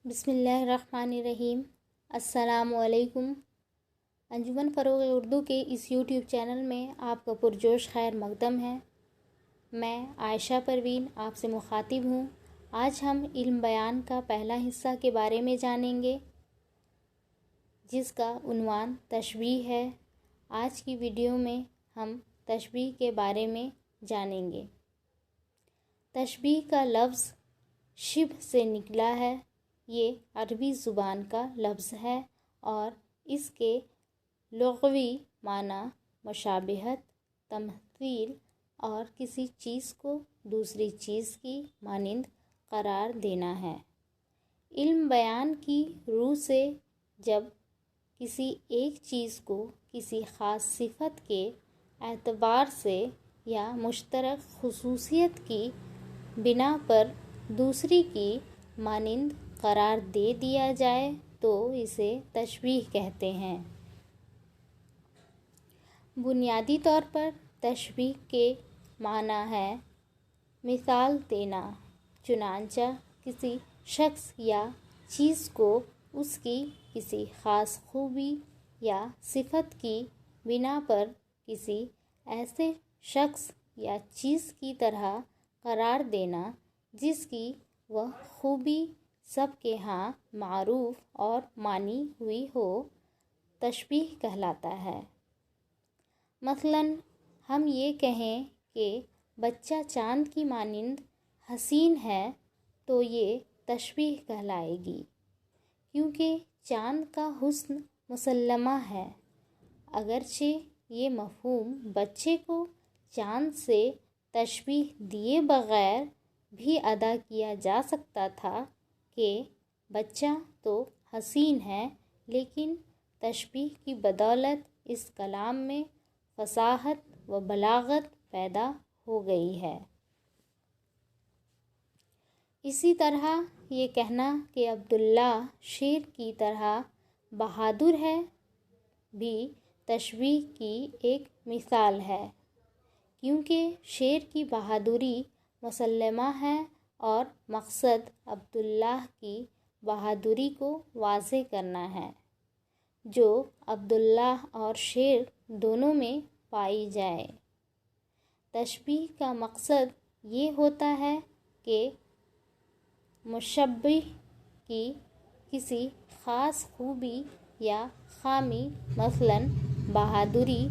بسم اللہ الرحمن الرحیم۔ السلام علیکم۔ انجمن فروغ اردو کے اس یوٹیوب چینل میں آپ کا پرجوش خیر مقدم ہے۔ میں عائشہ پروین آپ سے مخاطب ہوں۔ آج ہم علم بیان کا پہلا حصہ کے بارے میں جانیں گے، جس کا عنوان تشبیہ ہے۔ آج کی ویڈیو میں ہم تشبیہ کے بارے میں جانیں گے۔ تشبیہ کا لفظ شبہ سے نکلا ہے۔ یہ عربی زبان کا لفظ ہے اور اس کے لغوی معنی مشابہت، تمثیل اور کسی چیز کو دوسری چیز کی مانند قرار دینا ہے۔ علم بیان کی روح سے جب کسی ایک چیز کو کسی خاص صفت کے اعتبار سے یا مشترک خصوصیت کی بنا پر دوسری کی مانند قرار دے دیا جائے تو اسے تشبیہ کہتے ہیں۔ بنیادی طور پر تشبیہ کے معنی ہے مثال دینا، چنانچہ کسی شخص یا چیز کو اس کی کسی خاص خوبی یا صفت کی بنا پر کسی ایسے شخص یا چیز کی طرح قرار دینا جس کی وہ خوبی سب کے ہاں معروف اور مانی ہوئی ہو، تشبیہ کہلاتا ہے۔ مثلاً ہم یہ کہیں کہ بچہ چاند کی مانند حسین ہے تو یہ تشبیہ کہلائے گی، کیونکہ چاند کا حسن مسلمہ ہے۔ اگرچہ یہ مفہوم بچے کو چاند سے تشبیہ دیے بغیر بھی ادا کیا جا سکتا تھا کہ بچہ تو حسین ہے، لیکن تشبیہ کی بدولت اس کلام میں فصاحت و بلاغت پیدا ہو گئی ہے۔ اسی طرح یہ کہنا کہ عبداللہ شیر کی طرح بہادر ہے بھی تشبیہ کی ایک مثال ہے، کیونکہ شیر کی بہادری مسلمہ ہے اور مقصد عبداللہ کی بہادری کو واضح کرنا ہے، جو عبداللہ اور شیر دونوں میں پائی جائے۔ تشبیہ کا مقصد یہ ہوتا ہے کہ مشبہ کی کسی خاص خوبی یا خامی، مثلاً بہادری،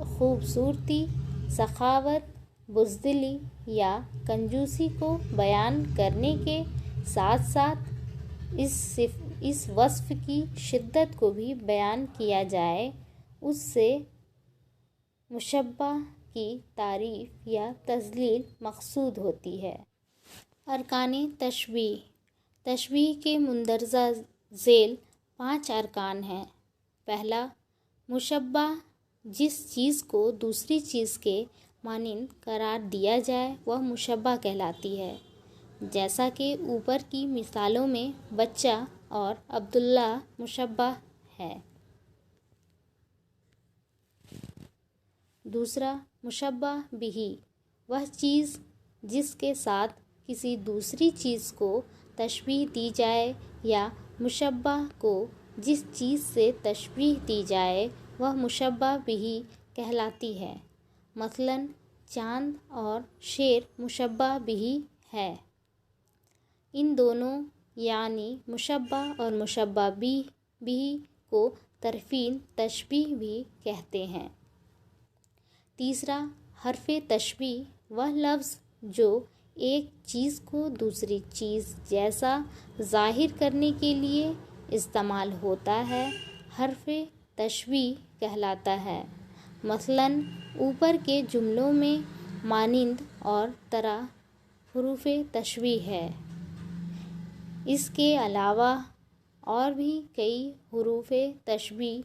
خوبصورتی، سخاوت، بزدلی یا کنجوسی کو بیان کرنے کے ساتھ ساتھ اس وصف کی شدت کو بھی بیان کیا جائے۔ اس سے مشبہ کی تعریف یا تذلیل مقصود ہوتی ہے۔ ارکان تشبیہ۔ تشبیہ کے مندرجہ ذیل 5 ارکان ہیں۔ پہلا، مشبہ، جس چیز کو دوسری چیز کے مانند قرار دیا جائے وہ مشبہ کہلاتی ہے، جیسا کہ اوپر کی مثالوں میں بچہ اور عبداللہ مشبہ ہے۔ دوسرا، مشبہ بہ، وہ چیز جس کے ساتھ کسی دوسری چیز کو تشبیہ دی جائے یا مشبہ کو جس چیز سے تشبیہ دی جائے وہ مشبہ بہ کہلاتی ہے۔ مثلاً چاند اور شیر مشبہ بہ ہے۔ ان دونوں یعنی مشبہ اور مشبہ بہ کو طرفین تشبیہ بھی کہتے ہیں۔ تیسرا، حرف تشبیہ، وہ لفظ جو ایک چیز کو دوسری چیز جیسا ظاہر کرنے کے لیے استعمال ہوتا ہے، حرف تشبیہ کہلاتا ہے۔ مثلاً اوپر کے جملوں میں مانند اور طرح حروف تشبیہ ہے۔ اس کے علاوہ اور بھی کئی حروف تشبیہ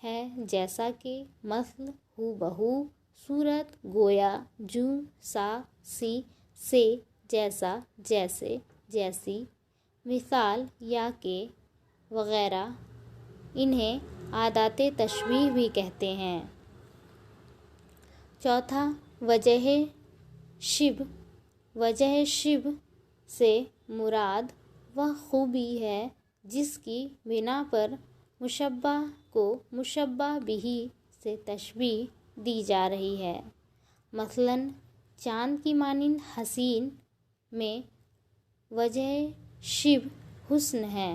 ہے، جیسا کہ مثل، ہو بہو، صورت، گویا، جوں، سا، سی، سے، جیسا، جیسے، جیسی، مثال، یا کہ، وغیرہ۔ انہیں ادوات تشبیہ بھی کہتے ہیں۔ چوتھا، وجہ شبہ۔ وجہ شبہ سے مراد وہ خوبی ہے جس کی بنا پر مشبہ کو مشبہ بہ سے تشبیہ دی جا رہی ہے۔ مثلاً چاند کی مانند حسین میں وجہ شبہ حسن ہے،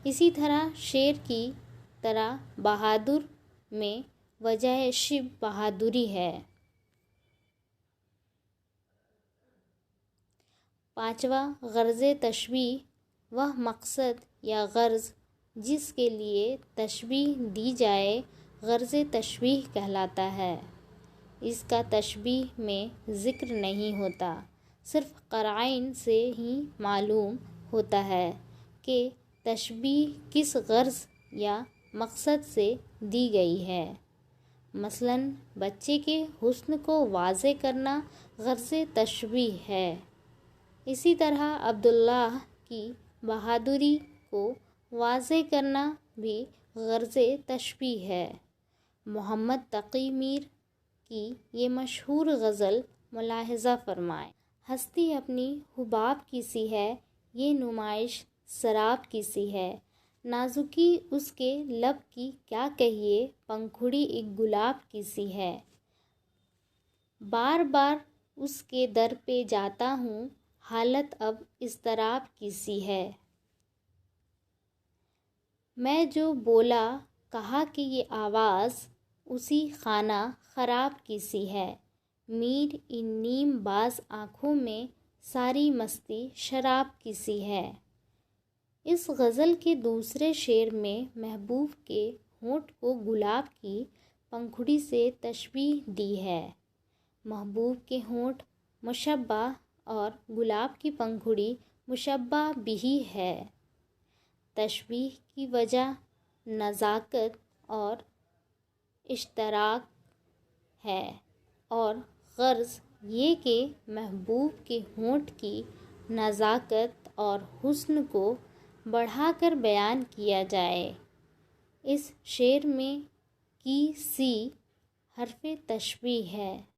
اسی طرح شیر کی طرح بہادر میں وجہ شبہ بہادری ہے۔ پانچواں، غرض تشبیہ وہ مقصد یا غرض جس کے لیے تشبیہ دی جائے غرض تشبیہ کہلاتا ہے۔ اس کا تشبیہ میں ذکر نہیں ہوتا، صرف قرائن سے ہی معلوم ہوتا ہے کہ تشبیہ کس غرض یا مقصد سے دی گئی ہے۔ مثلاً بچے کے حسن کو واضح کرنا غرض تشبیہ ہے، اسی طرح عبداللہ کی بہادری کو واضح کرنا بھی غرض تشبیہ ہے۔ محمد تقی میر کی یہ مشہور غزل ملاحظہ فرمائیں: ہستی اپنی حباب کی سی ہے، یہ نمائش سراب کی سی ہے، نازکی اس کے لب کی کیا کہیے، پنکھڑی ایک گلاب کی سی ہے۔ بار بار اس کے در پہ جاتا ہوں، حالت اب اضطراب کی سی ہے۔ میں جو بولا کہا کہ یہ آواز اسی خانہ خراب کی سی ہے، میر ان نیم باز آنکھوں میں ساری مستی شراب کی سی ہے۔ اس غزل کے دوسرے شعر میں محبوب کے ہونٹ کو گلاب کی پنکھڑی سے تشبیہ دی ہے۔ محبوب کے ہونٹ مشبہ اور گلاب کی پنکھڑی مشبہ بہ ہے۔ تشبیہ کی وجہ نزاکت اور اشتراک ہے اور غرض یہ کہ محبوب کے ہونٹ کی نزاکت اور حسن کو بڑھا کر بیان کیا جائے۔ اس شعر میں کی سی حرف تشبیہ ہے۔